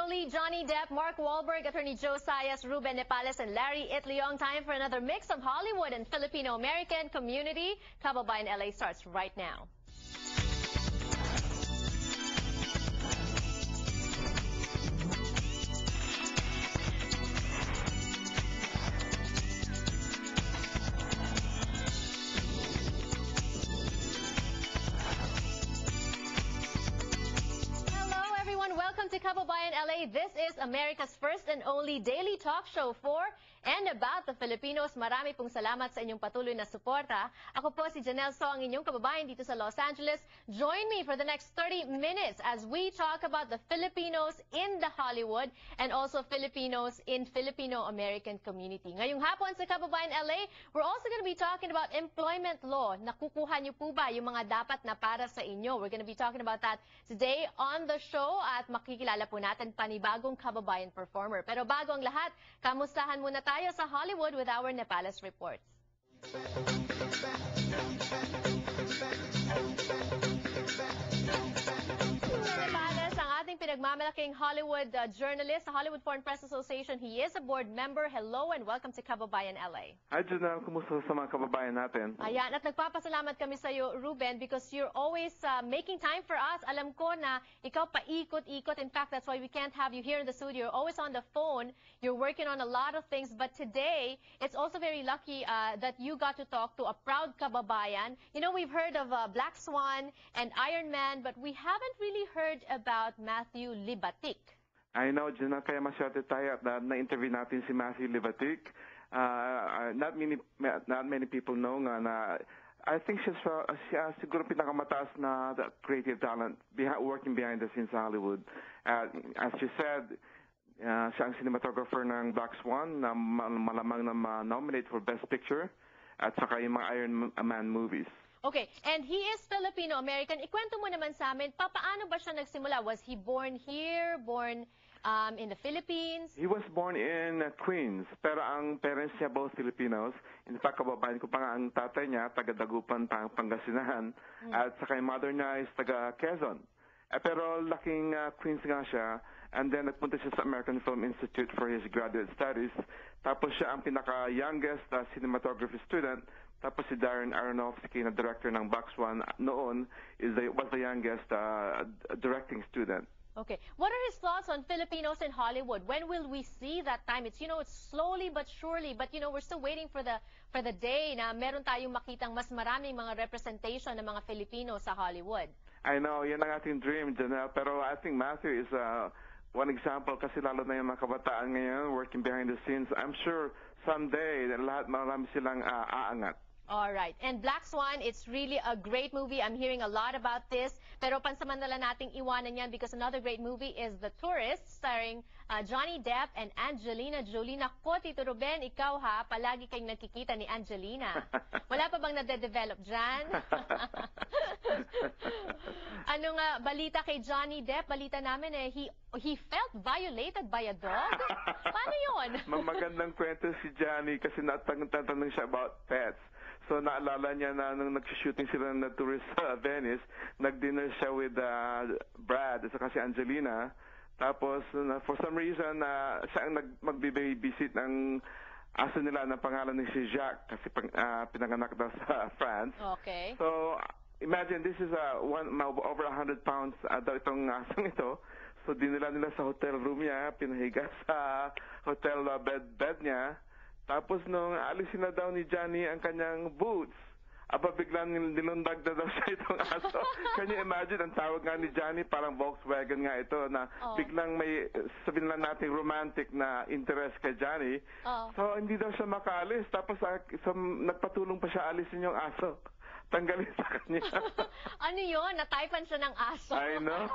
Jolie, Johnny Depp, Mark Wahlberg, Attorney Joe Sayas, Ruben Nepales, and Larry Itliong. Time for another mix of Hollywood and Filipino-American community. Kababayan LA starts right now. Welcome to Kababayan LA. This is America's first and only daily talk show for and about the Filipinos. Marami pong salamat sa inyong patuloy na suporta. Ako po si Janelle So, ang inyong kababayan dito sa Los Angeles. Join me for the next 30 minutes as we talk about the Filipinos in the Hollywood and also Filipinos in Filipino-American community. Ngayong hapon sa Kababayan LA, we're also going to be talking about employment law. Nakukuha niyo po ba yung mga dapat na para sa inyo? We're going to be talking about that today on the show at makikilala po natin panibagong kababayan performer. Pero bago ang lahat, kamustahan muna tayo sa Hollywood with our Nepales reports. Nepales, ang ating pinagmamalaking Hollywood journalist sa Hollywood Foreign Press Association. He is a board member. Hello and welcome to Kababayan LA. Hi, Janelle. Kumusta sa mga kababayan natin? Ayan, at nagpapasalamat kami sa iyo, Ruben, because you're always making time for us. Alam ko na ikaw paikot-ikot. In fact, that's why we can't have you here in the studio. You're always on the phone. You're working on a lot of things. But today, it's also very lucky that you got to talk to a proud kababayan. You know, we've heard of Black Swan and Iron Man, but we haven't really heard about Matthew Libatic. I know, Janelle, kaya masyado tayo at na-interview natin si Matthew Libatic. Not many people know nga na I think siya siguro pinakamataas na creative talent working behind the scenes sa Hollywood. As you said, siya ang cinematographer ng Black Swan na malamang na ma-nominate for Best Picture at saka yung mga Iron Man movies. Okay, and he is Filipino-American. Ikwento mo naman sa amin, paano ba siya nagsimula? Was he born here, born in the Philippines? He was born in Queens, pero ang parents niya both Filipinos. In fact, kababayan ko pa nga ang tatay niya, taga Dagupan, Pangasinan, at saka yung mother niya is taga Quezon. Pero laking Queens nga siya, and then nagpunta siya sa American Film Institute for his graduate studies. Tapos siya ang pinaka-youngest cinematography student. Tapos si Darren Aronofsky, na director ng Black Swan noon, was the youngest directing student. Okay. What are his thoughts on Filipinos in Hollywood? When will we see that time? It's, it's slowly but surely, but we're still waiting for the day na meron tayong makitang mas maraming mga representation ng mga Filipino sa Hollywood. I know, yan ang ating dream, Janelle. Pero I think Matthew is one example kasi lalo na yung mga kabataan ngayon working behind the scenes. I'm sure someday marami silang aangat. All right. And Black Swan, it's really a great movie. I'm hearing a lot about this. Pero pansamantala nating iwanan yan because another great movie is The Tourist, starring Johnny Depp and Angelina Jolie. Nako, Tito Ruben, ikaw palagi kayong nakikita ni Angelina. Wala pa bang nade-develop dyan? Ano nga, balita kay Johnny Depp, balita namin he felt violated by a dog? Paano yun? Magandang kwento si Johnny kasi natanong siya about pets. So naalala niya na nung nag-shooting sila ng Tourist sa Venice, nag-dinner siya with Brad at saka si Angelina. Tapos for some reason, siya ang mag-babysit ng aso nila na pangalan ni si Jacques kasi pinanganak daw sa France. Okay. So imagine, this is over 100 pounds daw itong asong ito. So dinala nila sa hotel room niya, pinahiga sa hotel bed niya. Tapos nung alisin na daw ni Johnny ang kanyang boots, biglang nilundag na daw siya itong aso. Can you imagine, ang tawag nga ni Johnny, parang Volkswagen nga ito, na biglang may, sabihin lang natin, romantic na interest kay Johnny. So hindi daw siya makaalis. Tapos nagpatulong pa siya alisin yung aso. Tanggalin sa kanya. Ano yun? Nataypan siya ng aso. I know.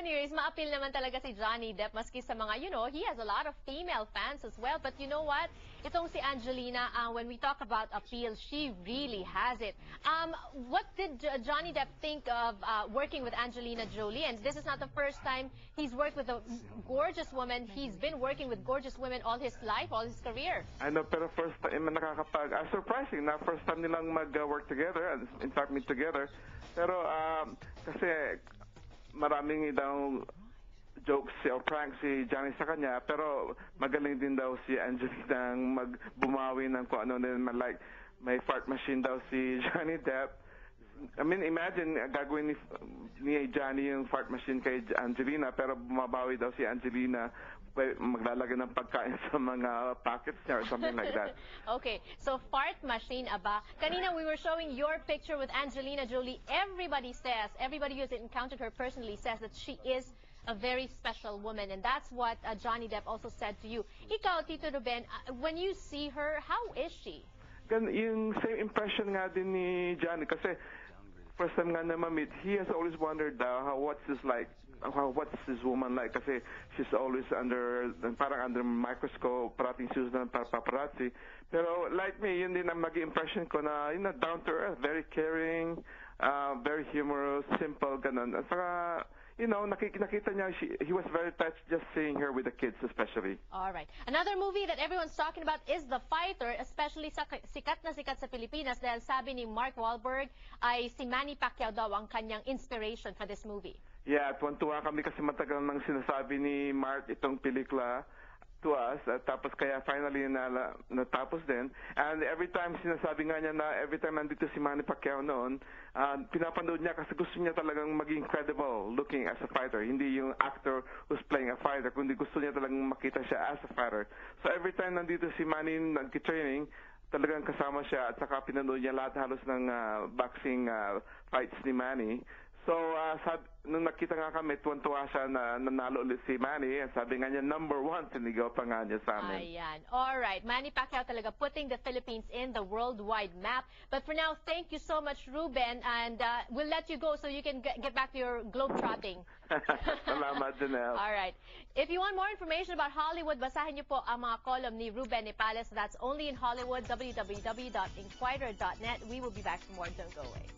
Anyways, ma-appeal naman talaga si Johnny Depp maski sa mga, he has a lot of female fans as well. But you know what? Itong si Angelina, when we talk about appeal, she really has it. What did Johnny Depp think of working with Angelina Jolie? And this is not the first time he's worked with a gorgeous woman. He's been working with gorgeous women all his life, all his career. I know, pero first time surprising na first time nilang mag-work together, and in fact meet together. Pero kasi maraming daw jokes or prank si Johnny sa kanya, pero magaling din daw si Angelina ang bumawi ng kung ano din, like may fart machine daw si Johnny Depp. I mean, imagine gagawin ni Johnny yung fart machine kay Angelina, pero bumabawi daw si Angelina, maglalagay ng pagkain sa mga pockets niya or something like that. Okay, so fart machine aba. Kanina we were showing your picture with Angelina Jolie. Everybody who has encountered her personally says that she is a very special woman, and that's what Johnny Depp also said to you. Ikaw, Tito Ruben, when you see her, how is she? Yung same impression nga din ni Johnny, kasi first time nga na ma-meet, he has always wondered what's this woman like, kasi she's always parang under microscope, parating sus ng paparazzi. Pero like me, yun din ang naging impression ko na, down to earth, very caring, very humorous, simple, ganun. At saka, nakita niya, he was very touched just seeing her with the kids especially. All right. Another movie that everyone's talking about is The Fighter, especially sikat na sikat sa Pilipinas dahil sabi ni Mark Wahlberg ay si Manny Pacquiao daw ang kanyang inspiration for this movie. Yeah, tuwan-tuwa kami kasi matagal nang sinasabi ni Mark itong pelikula to us, tapos kaya finally natapos din. And every time sinasabi nga niya na every time nandito si Manny Pacquiao noon, pinapanood niya kasi gusto niya talagang maging credible looking as a fighter. Hindi yung actor who's playing a fighter, kundi gusto niya talagang makita siya as a fighter. So every time nandito si Manny nag-training, talagang kasama siya at saka pinanood niya lahat halos ng boxing fights ni Manny. So, nung nakita nga kami, tuwan-tuwa siya na nanalo ulit si Manny. At sabi nga niya, #1, sinigaw pa nga niya sa amin. Ayan. All right. Manny Pacquiao talaga putting the Philippines in the worldwide map. But for now, thank you so much, Ruben. And we'll let you go so you can get back to your globe-trotting. Salamat, Janelle. All right. If you want more information about Hollywood, basahin niyo po ang mga column ni Ruben Nepales. That's only in Hollywood, www.inquirer.net. We will be back for more. Don't go away.